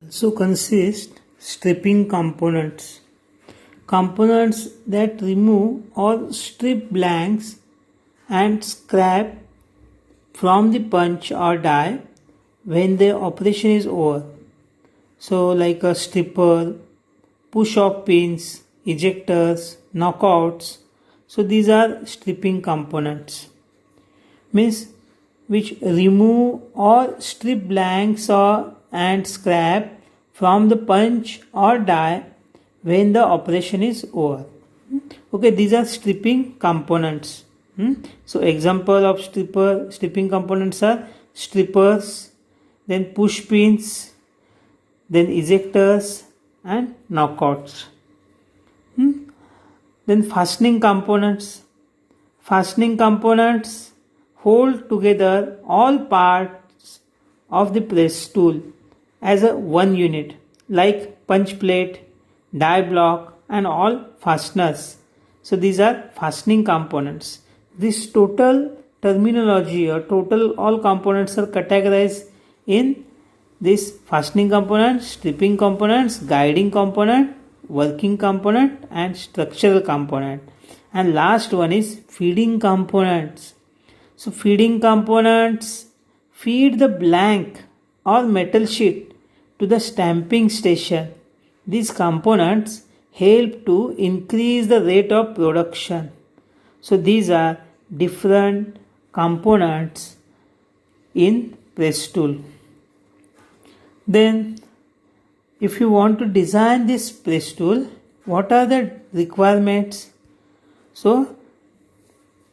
also consist stripping components. Components that remove or strip blanks and scrap from the punch or die when the operation is over. So like a stripper, push-off pins, ejectors, knockouts. So these are stripping components. Means which remove or strip blanks or and scrap from the punch or die when the operation is over. Okay, these are stripping components. So example of stripping components are strippers, then push pins, then ejectors and knockouts. Then fastening components. Fastening components hold together all parts of the press tool as a one unit, like punch plate, die block and all fasteners. So these are fastening components. This total terminology or total all components are categorized in this fastening component, stripping components, guiding component, working component and structural component. And last one is feeding components. So feeding components feed the blank or metal sheet to the stamping station. These components help to increase the rate of production. So these are different components in press tool. Then if you want to design this press tool, what are the requirements? So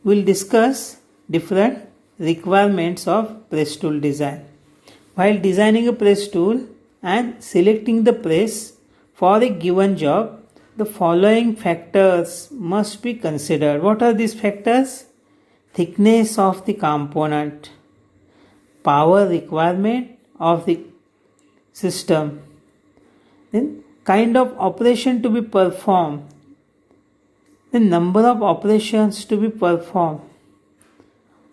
we'll discuss different requirements of press tool design. While designing a press tool and selecting the press for a given job, the following factors must be considered. What are these factors? Thickness of the component, power requirement of the system, then kind of operation to be performed, the number of operations to be performed,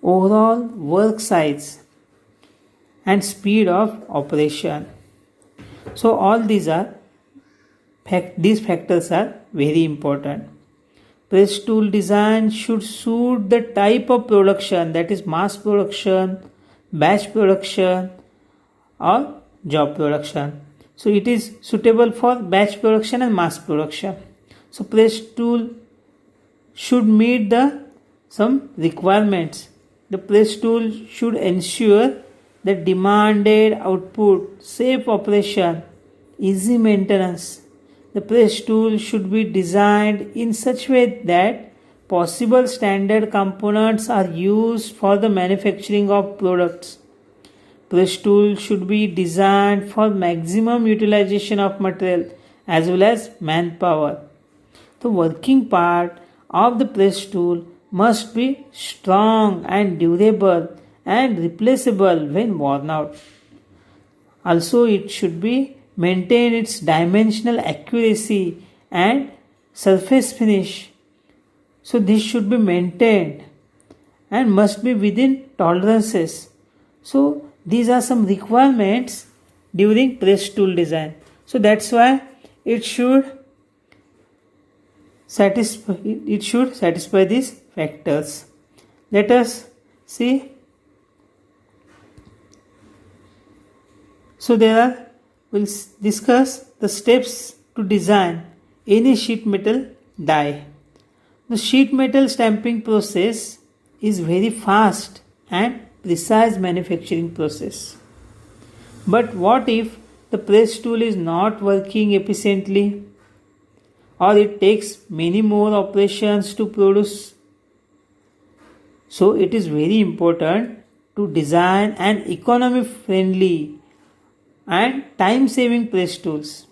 overall work size and speed of operation. So all these factors are very important. Press tool design should suit the type of production, that is mass production, batch production or job production. So it is suitable for batch production and mass production. So press tool should meet some requirements. The press tool should ensure the demanded output, safe operation, easy maintenance. The press tool should be designed in such a way that possible standard components are used for the manufacturing of products. Press tool should be designed for maximum utilization of material as well as manpower. The working part of the press tool must be strong and durable and replaceable when worn out. Also, it should be maintain its dimensional accuracy and surface finish. So this should be maintained and must be within tolerances. So these are some requirements during press tool design. So that's why it should satisfy these factors. Let us see. So we'll discuss the steps to design any sheet metal die. The sheet metal stamping process is very fast and precise manufacturing process. But what if the press tool is not working efficiently or it takes many more operations to produce? So it is very important to design an economy friendly and time saving press tools.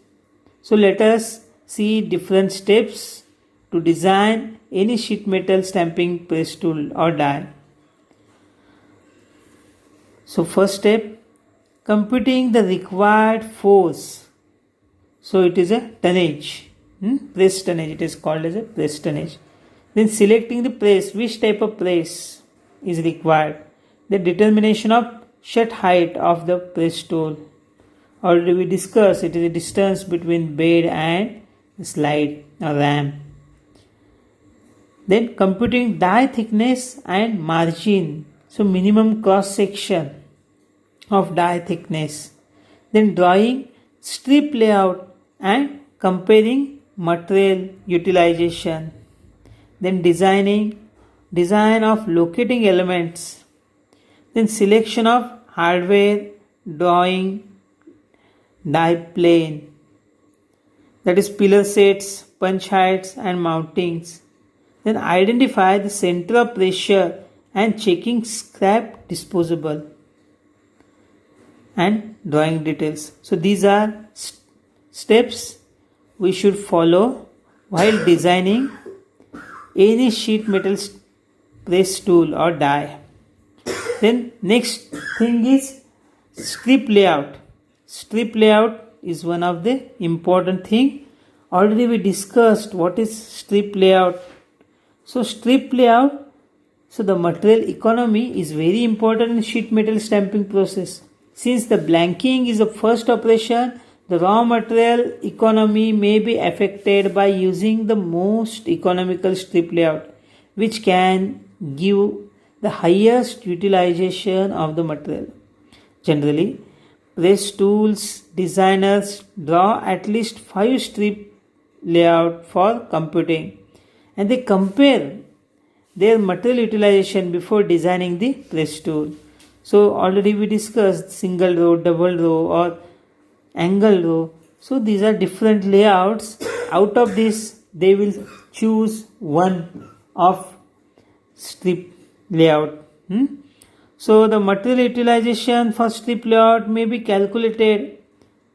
So let us see different steps to design any sheet metal stamping press tool or die. So first step, computing the required force. So it is a tonnage, press tonnage, it is called as a press tonnage. Then selecting the press, which type of press is required. The determination of shut height of the press tool. Already we discussed it is a distance between bed and slide or ramp. Then computing die thickness and margin. So minimum cross section of die thickness. Then drawing strip layout and comparing material utilization. Then design of locating elements. Then selection of hardware, drawing die plane, that is pillar sets, punch heights and mountings. Then identify the center of pressure and checking scrap disposable and drawing details. So these are steps we should follow while designing any sheet metal press tool or die. Then next thing is strip layout. Strip layout is one of the important thing. Already we discussed what is strip layout. So strip layout, so the material economy is very important in sheet metal stamping process. Since the blanking is the first operation, the raw material economy may be affected by using the most economical strip layout, which can give the highest utilization of the material. Generally, press tools designers draw at least 5 strip layout for computing, and they compare their material utilization before designing the press tool. So already we discussed single row, double row or angle row. So these are different layouts. Out of this they will choose one of strip layout. So the material utilization for strip layout may be calculated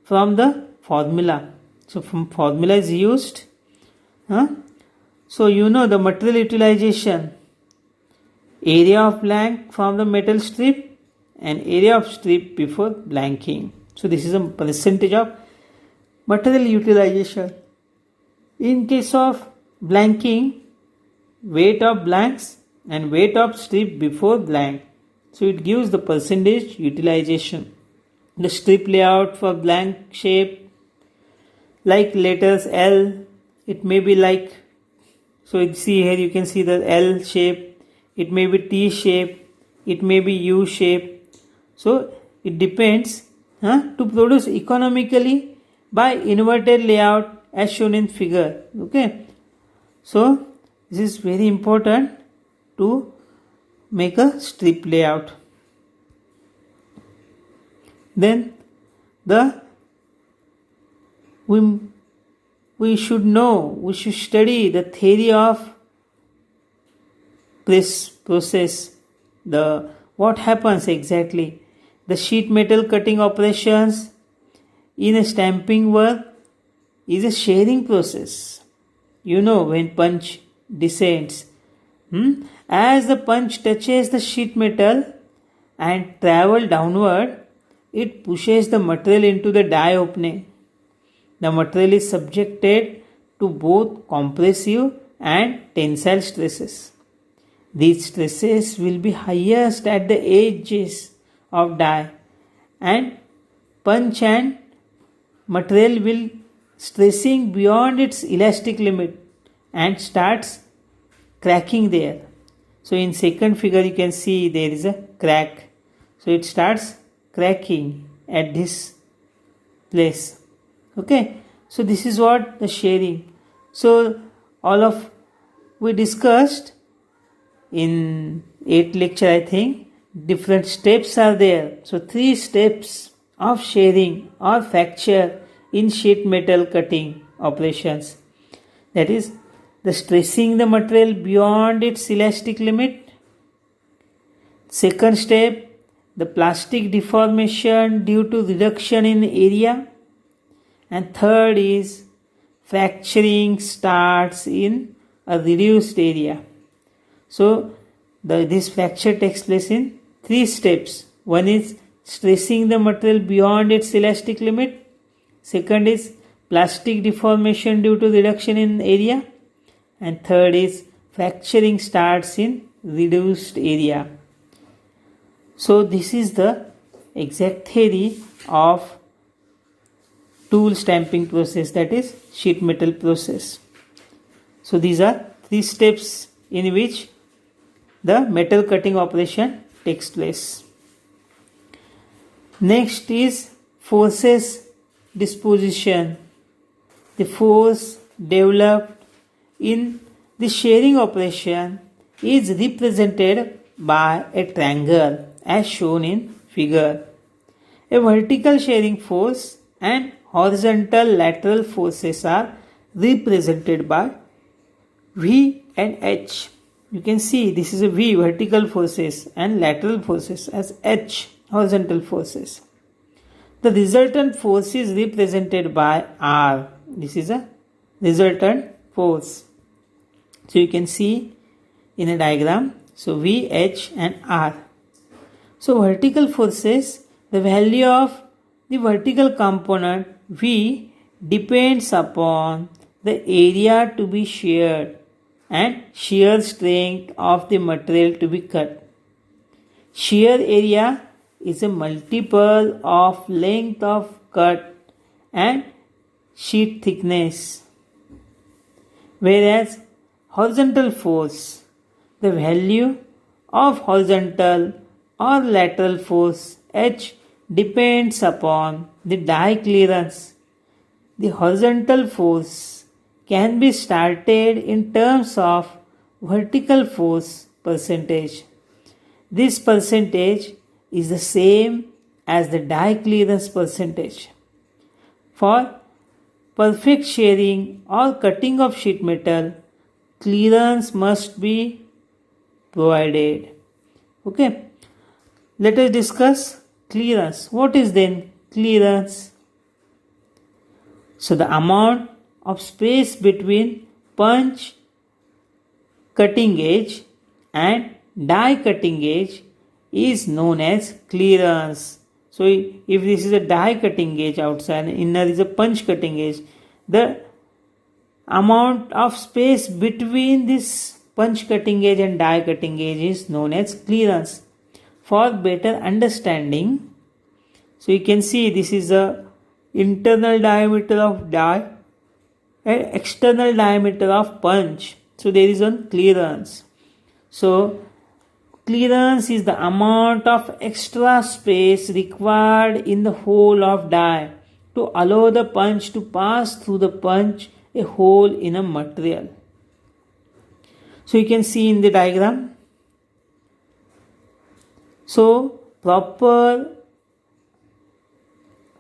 from the formula. So from formula is used. So you know the material utilization, area of blank from the metal strip and area of strip before blanking. So this is a percentage of material utilization. In case of blanking, weight of blanks and weight of strip before blank. So it gives the percentage utilization. The strip layout for blank shape, like letters L, it may be like, so you see here you can see the L shape, it may be T shape, it may be U shape. So it depends to produce economically by inverted layout as shown in figure. Okay, so this is very important to make a strip layout. Then we should study the theory of press process. What happens exactly? The sheet metal cutting operations in a stamping work is a shearing process. You know, when punch descends, as the punch touches the sheet metal and travel downward, it pushes the material into the die opening. The material is subjected to both compressive and tensile stresses. These stresses will be highest at the edges of die, and punch and material will stressing beyond its elastic limit and starts cracking there. So in second figure you can see there is a crack. So it starts cracking at this place. Okay, so this is what the shearing. So all of we discussed in 8th lecture, I think. Different steps are there. So 3 steps of shearing or fracture in sheet metal cutting operations. That is the stressing the material beyond its elastic limit. Second step, the plastic deformation due to reduction in area. And third is fracturing starts in a reduced area. So this fracture takes place in 3 steps. One is stressing the material beyond its elastic limit. Second is plastic deformation due to reduction in area. And third is fracturing starts in reduced area. So this is the exact theory of tool stamping process, that is sheet metal process. So these are 3 steps in which the metal cutting operation takes place. Next is forces disposition. The force developed in the shearing operation is represented by a triangle as shown in figure. A vertical shearing force and horizontal lateral forces are represented by V and H. You can see this is a V, vertical forces, and lateral forces as H, horizontal forces. The resultant force is represented by R. This is a resultant force. So you can see in a diagram, so V, H and R. So vertical forces, the value of the vertical component V depends upon the area to be sheared and shear strength of the material to be cut. Shear area is a multiple of length of cut and sheet thickness, whereas horizontal force, the value of horizontal or lateral force H depends upon the die clearance. The horizontal force can be started in terms of vertical force percentage. This percentage is the same as the die clearance percentage. For perfect shearing or cutting of sheet metal, clearance must be provided. Okay, let us discuss clearance. What is then clearance? So the amount of space between punch cutting edge and die cutting edge is known as clearance. So if this is a die cutting edge outside and inner is a punch cutting edge, the amount of space between this punch cutting edge and die cutting edge is known as clearance. For better understanding, so you can see this is the internal diameter of die and external diameter of punch. So there is one clearance. So clearance is the amount of extra space required in the hole of die to allow the punch to pass through the punch a hole in a material. So you can see in the diagram. So proper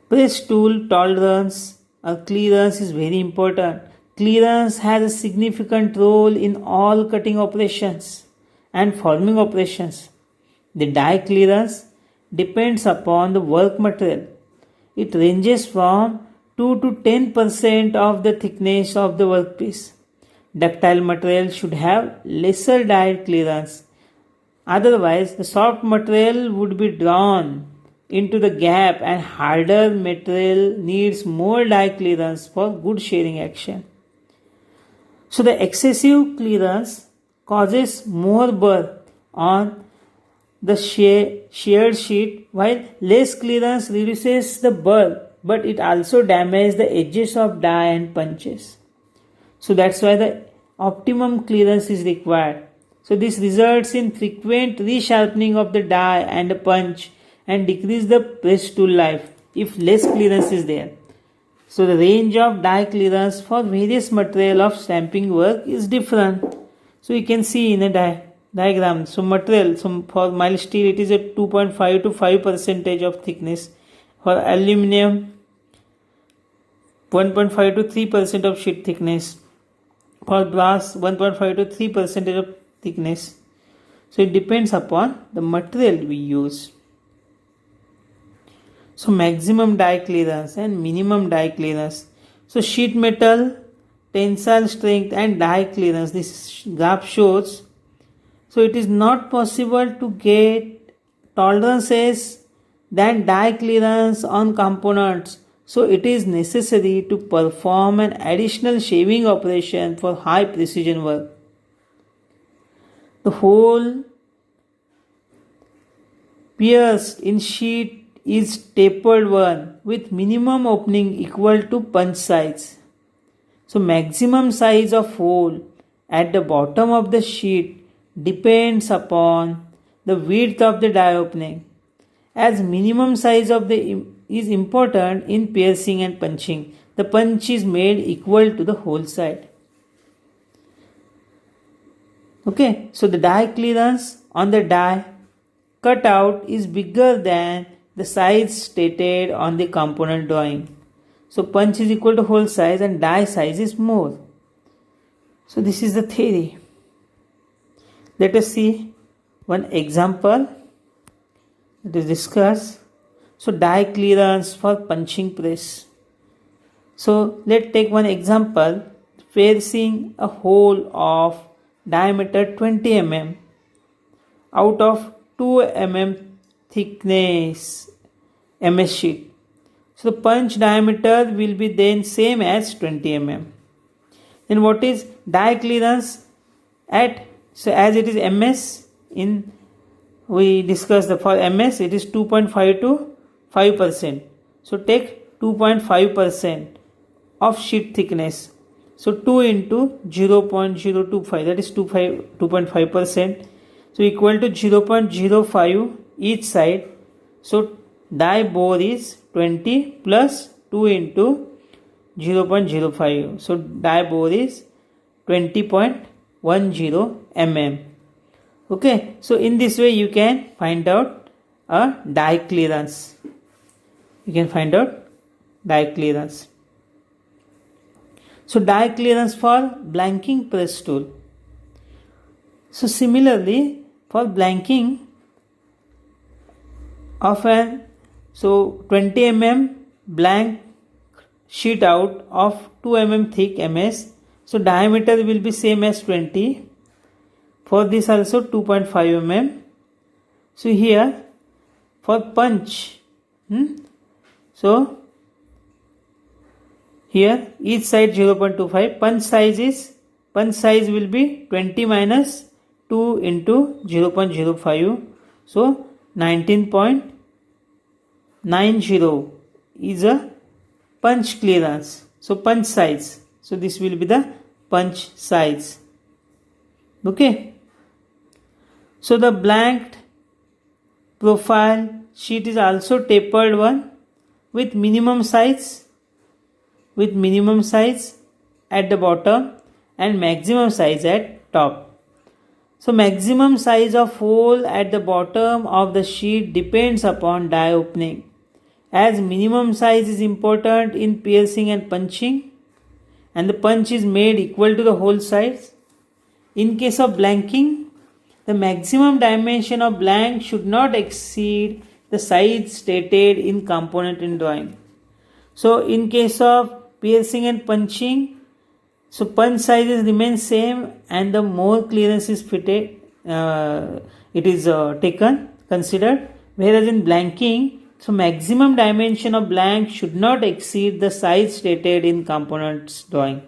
press tool tolerance or clearance is very important. Clearance has a significant role in all cutting operations and forming operations. The die clearance depends upon the work material. It ranges from 2 to 10% of the thickness of the workpiece. Ductile material should have lesser die clearance. Otherwise, the soft material would be drawn into the gap and harder material needs more die clearance for good shearing action. So the excessive clearance causes more burr on the sheared sheet, while less clearance reduces the burr, but it also damages the edges of die and punches. So that's why the optimum clearance is required. So this results in frequent resharpening of the die and the punch and decrease the press tool life if less clearance is there. So the range of die clearance for various material of stamping work is different. So you can see in a diagram. So material, for mild steel it is a 2.5 to 5% of thickness. For aluminium 1.5 to 3% of sheet thickness. For brass 1.5 to 3% of thickness. So it depends upon the material we use. So maximum die clearance and minimum die clearance. So sheet metal, tensile strength and die clearance. This graph shows. So it is not possible to get tolerances than die clearance on components. So it is necessary to perform an additional shaving operation for high precision work. The hole pierced in sheet is tapered one with minimum opening equal to punch size. So maximum size of hole at the bottom of the sheet depends upon the width of the die opening, as minimum size of the is important in piercing and punching. The punch is made equal to the hole side. Okay, so the die clearance on the die cut out is bigger than the size stated on the component drawing. So punch is equal to hole size and die size is more. So this is the theory. Let us see one example. Let us discuss. So die clearance for punching press. So let's take one example. Piercing a hole of diameter 20 mm out of 2 mm thickness MS sheet. So the punch diameter will be then same as 20 mm. Then what is die clearance at, so as it is MS, in we discussed the for MS it is 2.5 to 5%. So take 2.5% of sheet thickness. So 2 into 0.025, that is 2.5%. So equal to 0.05 each side. So die bore is 20 plus 2 into 0.05. So die bore is 20.10 mm. Okay, so in this way you can find out a die clearance. You can find out die clearance. So die clearance for blanking press tool. So similarly for blanking of an 20 mm blank sheet out of 2 mm thick MS. So diameter will be same as 20. For this also 2.5 mm. So here for punch, so here each side 0.25. Punch size will be 20 minus 2 into 0.05. So 19.90 is a punch clearance. So punch size. So this will be the punch size. Okay. So the blanked profile sheet is also tapered one with minimum size at the bottom and maximum size at top. So maximum size of hole at the bottom of the sheet depends upon die opening, as minimum size is important in piercing and punching, and the punch is made equal to the hole size. In case of blanking, the maximum dimension of blank should not exceed the size stated in component in drawing. So in case of piercing and punching, so punch sizes remain same and the more clearance is fitted, it is considered. Whereas in blanking, so maximum dimension of blank should not exceed the size stated in components drawing.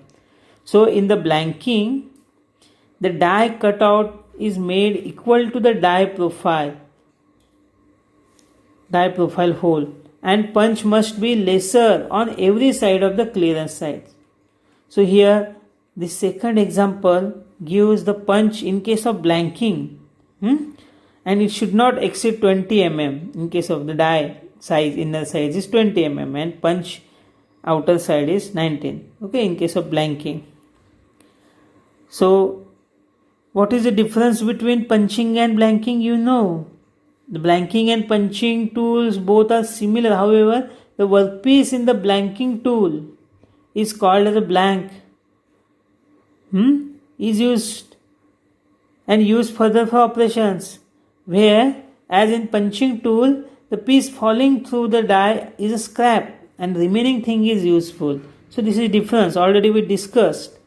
So in the blanking, the die cutout is made equal to the die profile hole, and punch must be lesser on every side of the clearance side. So here the second example gives the punch in case of blanking, and it should not exceed 20 mm. In case of the die size, inner size is 20 mm and punch outer side is 19. Okay, in case of blanking. So what is the difference between punching and blanking? You know, the blanking and punching tools both are similar. However, the workpiece in the blanking tool is called as a blank. Is used further for operations, where as in punching tool, the piece falling through the die is a scrap and remaining thing is useful. So this is difference. Already we discussed.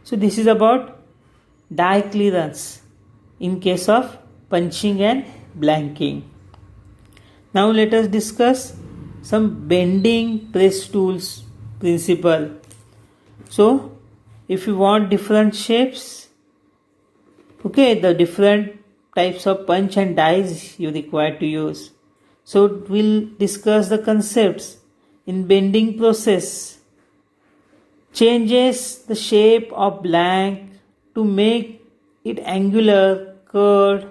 So this is about die clearance in case of punching and blanking. Now let us discuss some bending press tools principle. So if you want different shapes, okay, the different types of punch and dies you require to use. So we'll discuss the concepts. In bending process, changes the shape of blank to make it angular, curved.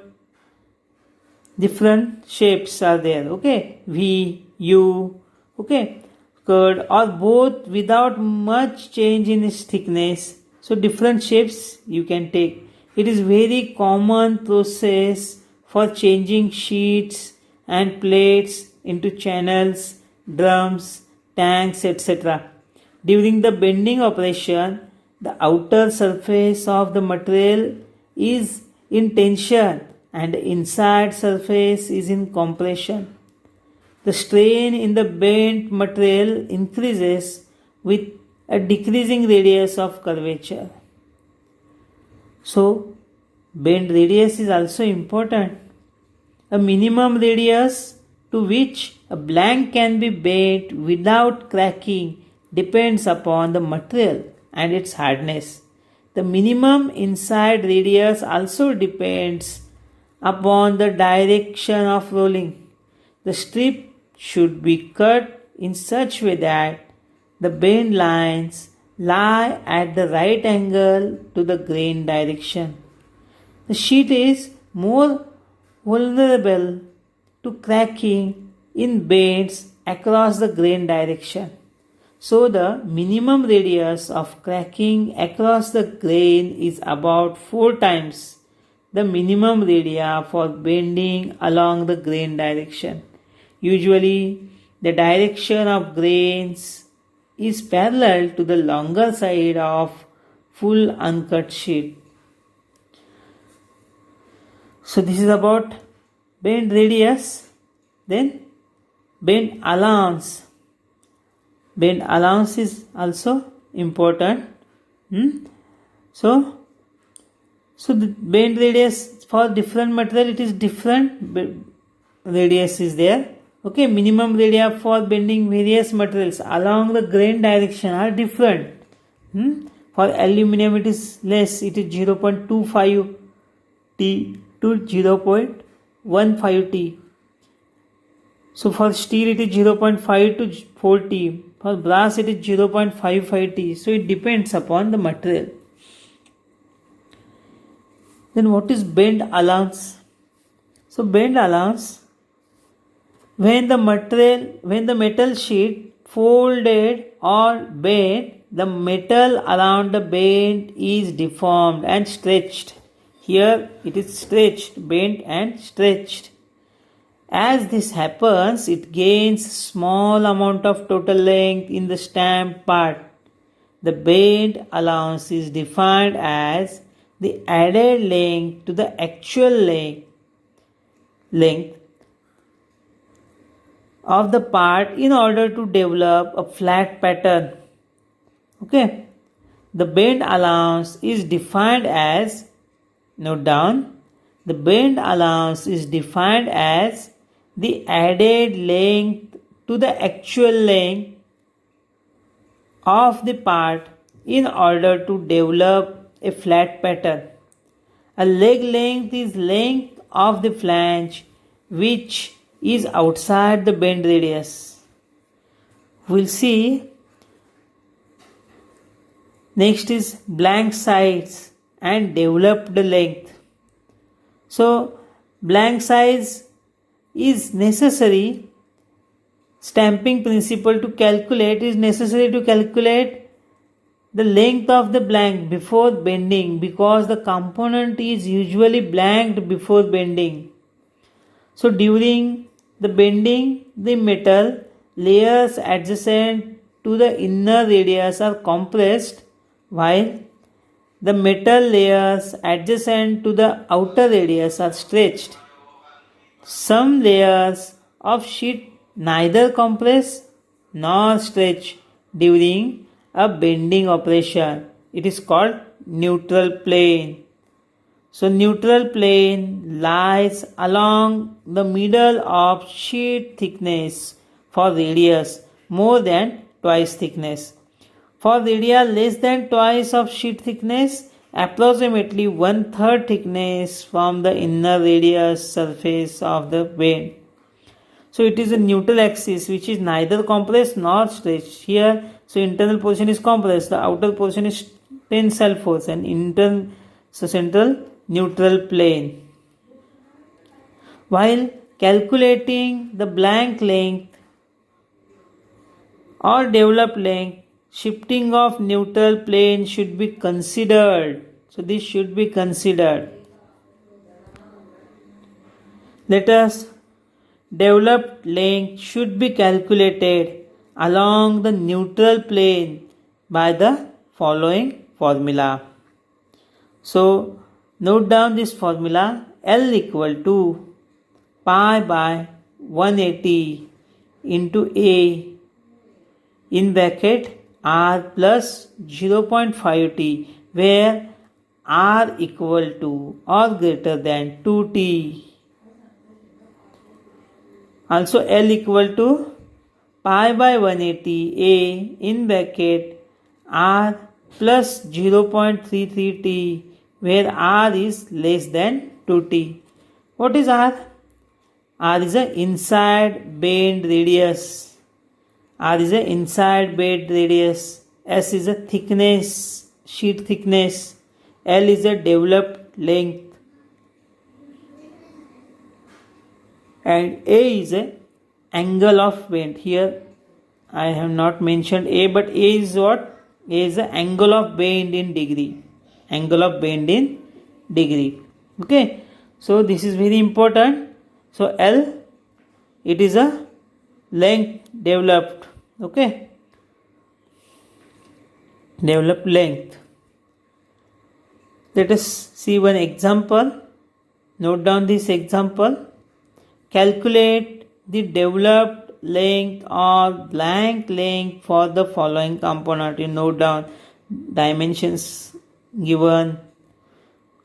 Different shapes are there, okay? V, U, okay? Curved or both without much change in its thickness. So different shapes you can take. It is very common process for changing sheets and plates into channels, drums, tanks, etc. During the bending operation, the outer surface of the material is in tension and the inside surface is in compression. The strain in the bent material increases with a decreasing radius of curvature. So, bend radius is also important. A minimum radius to which a blank can be bent without cracking depends upon the material and its hardness. The minimum inside radius also depends upon the direction of rolling. The strip should be cut in such way that the bend lines lie at the right angle to the grain direction. The sheet is more vulnerable to cracking in bends across the grain direction. So the minimum radius of cracking across the grain is about 4 times the minimum radius for bending along the grain direction. Usually the direction of grains is parallel to the longer side of full uncut sheet. So this is about bend radius. Then bend allowance. Bend allowance is also important. So the bend radius for different material, it is different radius is there. Okay, minimum radius for bending various materials along the grain direction are different. For aluminum it is less, it is 0.25 T to 0.15 T. So for steel it is 0.5 to 4 T. For brass it is 0.55 T. So it depends upon the material. Then what is bend allowance? So bend allowance, when the metal sheet folded or bent, the metal around the bend is deformed and stretched. Here it is stretched, bent and stretched. As this happens, it gains small amount of total length in the stamped part. The bend allowance is defined as the added length to the actual length of the part in order to develop a flat pattern. Okay. The bend allowance is defined as, note down, the bend allowance is defined as the added length to the actual length of the part in order to develop a flat pattern. A leg length is length of the flange which is outside the bend radius. We'll see. Next is blank sides and developed length. So blank size is necessary. Stamping principle to calculate is necessary to calculate the length of the blank before bending, because the component is usually blanked before bending. So during the bending, the metal layers adjacent to the inner radius are compressed, while the metal layers adjacent to the outer radius are stretched. Some layers of sheet neither compress nor stretch during a bending operation. It is called neutral plane. So neutral plane lies along the middle of sheet thickness for radius more than twice thickness. For radius less than twice of sheet thickness, approximately 1/3 thickness from the inner radius surface of the bend. So it is a neutral axis which is neither compressed nor stretched. Here, so internal portion is compressed, the outer portion is tensile force, and central neutral plane. While calculating the blank length or developed length, shifting of neutral plane should be considered. So this should be considered. Let us developed length should be calculated along the neutral plane by the following formula. So note down this formula. L equal to pi by 180 into A in bracket R plus 0.5t, where R equal to or greater than 2t. Also L equal to pi by 180 A in bracket R plus 0.33t, where R is less than 2t. What is R? R is a inside bend radius. R is a inside bend radius. S is a thickness, sheet thickness. L is a developed length. And A is a angle of bend. Here I have not mentioned A, but A is what? A is the angle of bend in degree. Angle of bend in degree. Okay. So this is very important. So L, it is a length developed. Okay. Developed length. Let us see one example. Note down this example. Calculate the developed length or blank length for the following component. You note down dimensions given.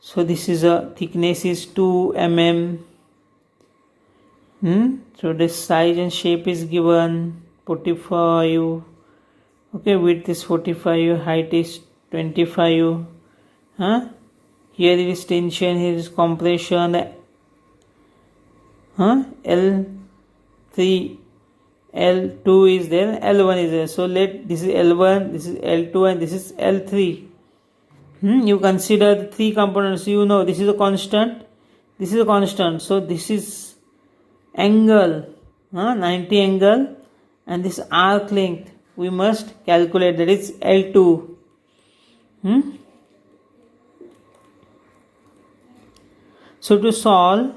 So this is a thickness is 2 mm. So the size and shape is given 45. Okay, width is 45, height is 25. Here is tension, here is compression. L3, L2 is there, L1 is there. So this is L1, this is L2, and this is L3. You consider the three components. You know this is a constant, this is a constant. So this is angle, 90 angle, and this arc length we must calculate, that is L2. So to solve,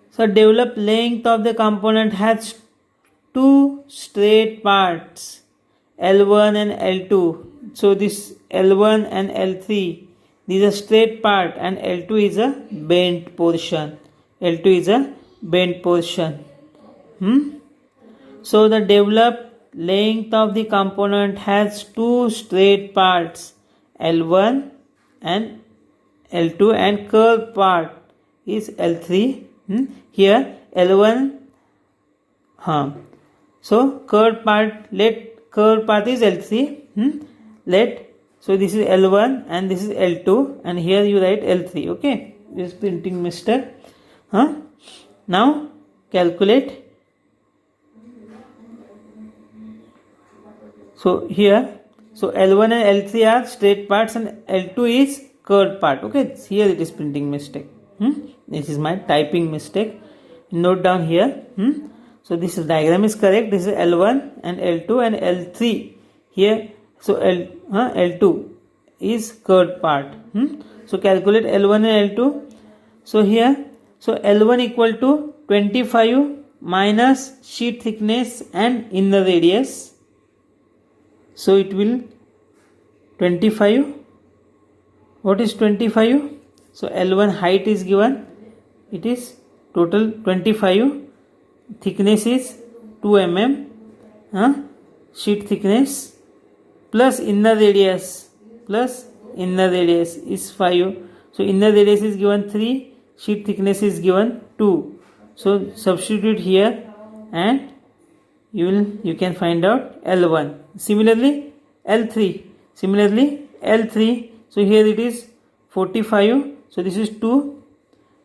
so developed length of the component has two straight parts, L1 and L2. So this L1 and L3, these are straight part, and L2 is a bent portion. L2 is a bent portion. So the developed length of the component has two straight parts, L1 and L2, and curved part is L3. Here L1, so curved part, let curved part is L3. So this is L1 and this is L2, and here you write L3. Okay, this printing mistake. Now calculate. So here, so L1 and L3 are straight parts and L2 is curved part. Okay, here it is printing mistake. This is my typing mistake. Note down here. So this diagram is correct. This is L1 and L2 and L3 here. So L2 is curved part. So calculate L1 and L2. So here, so L1 equal to 25 minus sheet thickness and inner radius. So it will 25. What is 25? So L1 height is given. It is total 25. Thickness is 2 mm. Sheet thickness plus inner radius is 5. So inner radius is given 3. Sheet thickness is given 2. So substitute here and you can find out L1. Similarly L3. So here it is 45. So this is 2.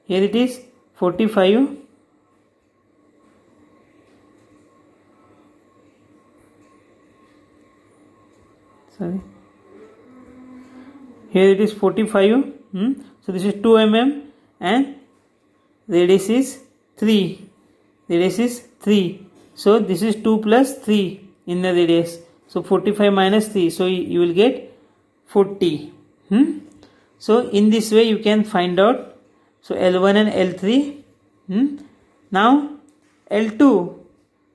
Here it is 45. sorry, here it is 45. So this is 2 mm and radius is 3. So this is 2 plus 3 in the radius. So 45 minus 3. So you will get 40. So in this way you can find out. So L1 and L3. Now L2.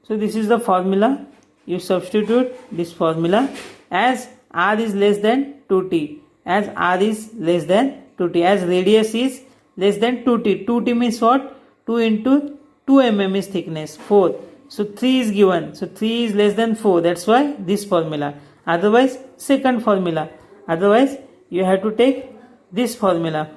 So this is the formula. You substitute this formula as R is less than 2t. As R is less than 2t. As radius is less than 2t. 2t means what? 2 into 2 mm is thickness. 4. So 3 is given. So 3 is less than 4. That's why this formula. Otherwise, second formula. Otherwise, you have to take this formula.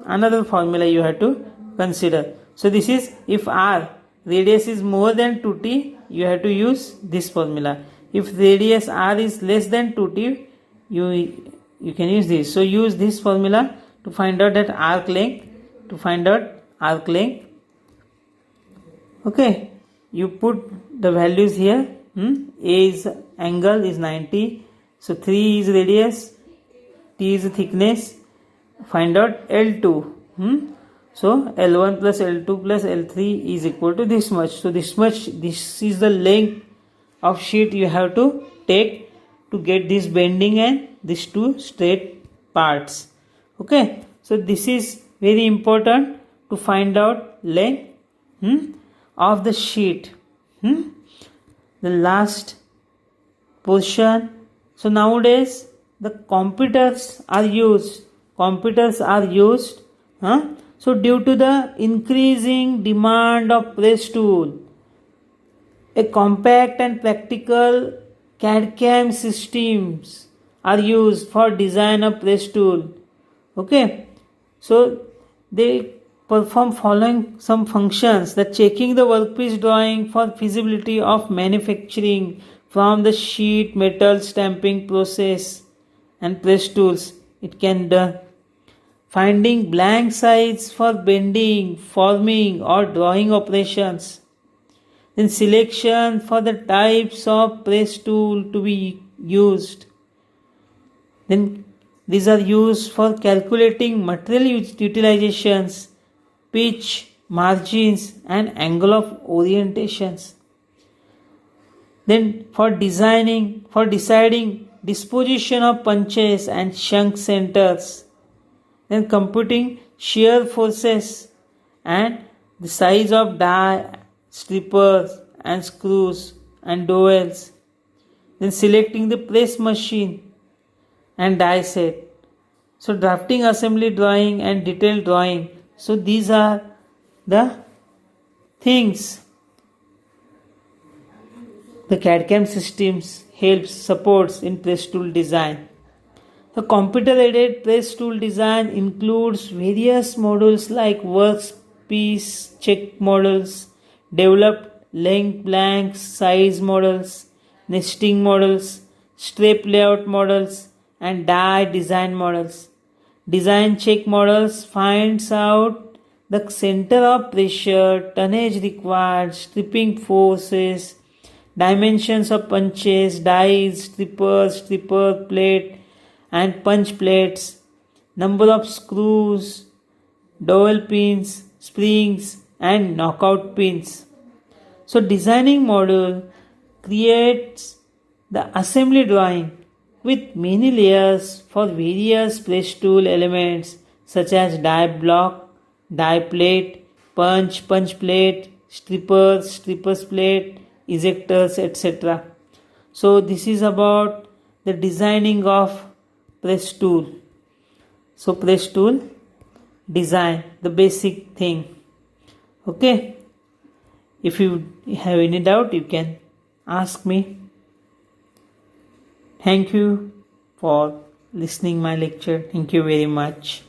Another formula you have to consider. So this is, if R radius is more than 2t, you have to use this formula. If radius R is less than 2t, you can use this. So use this formula to find out that arc length. Okay, you put the values here. A is angle is 90. So 3 is radius, t is thickness. Find out L2. So L1 plus L2 plus L3 is equal to this much. So this is the length of sheet you have to take to get this bending and these two straight parts. Okay, so this is very important to find out length of the sheet. The last portion. So nowadays the computers are used. So due to the increasing demand of press tool, a compact and practical CAD/CAM systems are used for design of press tool. Okay, so they perform following some functions: that checking the workpiece drawing for feasibility of manufacturing from the sheet metal stamping process and press tools. It can done. Finding blank sites for bending, forming or drawing operations. Then selection for the types of press tool to be used. Then these are used for calculating material utilizations, pitch, margins and angle of orientations. Then for deciding disposition of punches and shank centers. Then computing shear forces and the size of die, strippers and screws and dowels. Then selecting the press machine and die set. So drafting, assembly drawing and detailed drawing. So these are the things the CAD/CAM systems supports in press tool design. The computer-aided press tool design includes various models like workpiece check models, developed length blanks, size models, nesting models, strip layout models, and die design models. Design check models finds out the center of pressure, tonnage required, stripping forces, dimensions of punches, dies, stripper plate and punch plates, number of screws, dowel pins, springs and knockout pins. So designing model creates the assembly drawing with many layers for various press tool elements such as die block, die plate, punch plate, strippers plate, ejectors, etc. So this is about the designing of press tool. So press tool design, the basic thing. Okay, if you have any doubt you can ask me. Thank you for listening my lecture. Thank you very much.